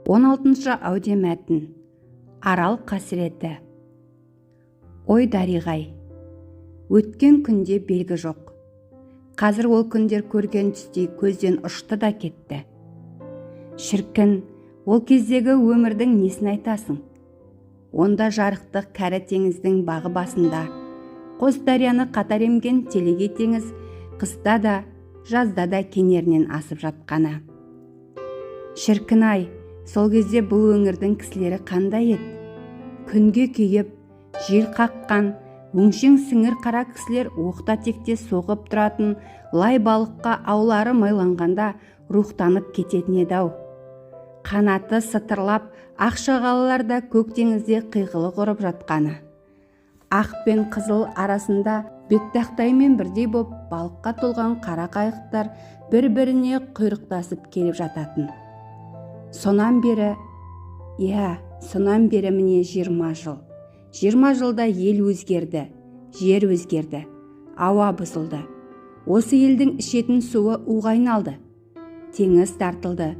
16 аудиомәтін. Арал қасіреті. Ой дариғай, өткен күнде белгі жоқ. Қазір ол күндер көрген түстей көзден ұшты да кетті. Шіркін, ол кездегі өмірдің несін айтасың? Онда жарықтық кәрі теңіздің бағы басында, қос дарияны қатар емген телегей теңіз қыста да, жазда да кенерінен асып жатқаны. Шіркін ай, сол кезде бұл өңірдің кісілері қандай еді? Күнге күйіп, жел қаққан, өңшең сіңір қара кісілер оқта-текте соғып тұратын лай балыққа аулары майланғанда рухтанып кететін еді-ау. Қанаты сытырлап, ақ шағалаларда көк теңізде қиғылы құрып жатқаны. Ақ пен қызыл арасында беттақтаймен бірдей боп балыққа толған қара қайықтар бір-біріне құйрықтасып келіп жататын. Сонан бері міне 20 жыл. 20 жылда ел өзгерді, жер өзгерді, ауа бұзылды. Осы елдің ішетін суы уға айналды. Теңіз тартылды.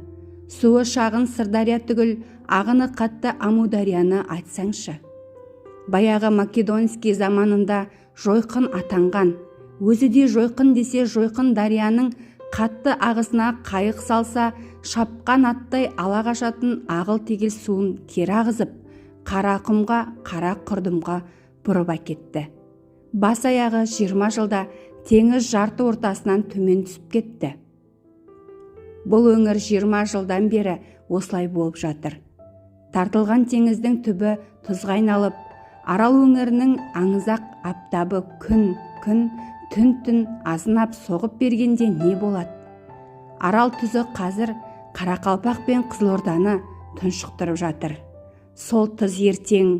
Суы шағын Сырдария түгіл, ағыны қатты Амударияны айтсаңшы. Баяғы Македонский заманында жойқын атанған, өзі де жойқын десе жойқын дарияның қатты ағысына қайық салса, шапқан аттай ала қашатын ағыл-тегіл суын кері ағызып, қара құмға, қара құрдымға бұрып әкетті. Бас аяғы 20 жылда теңіз жарты ортасынан төмен түсіп кетті. Бұл өңір 20 жылдан бері осылай болып жатыр. Тартылған теңіздің түбі тұзға айналып, Арал өңірінің аңызақ аптабы күн, түн азынап соғып бергенде не болады? Арал тұзы қазір Қарақалпақ пен Қызылорданы тұншықтырып жатыр. Сол тұз ертең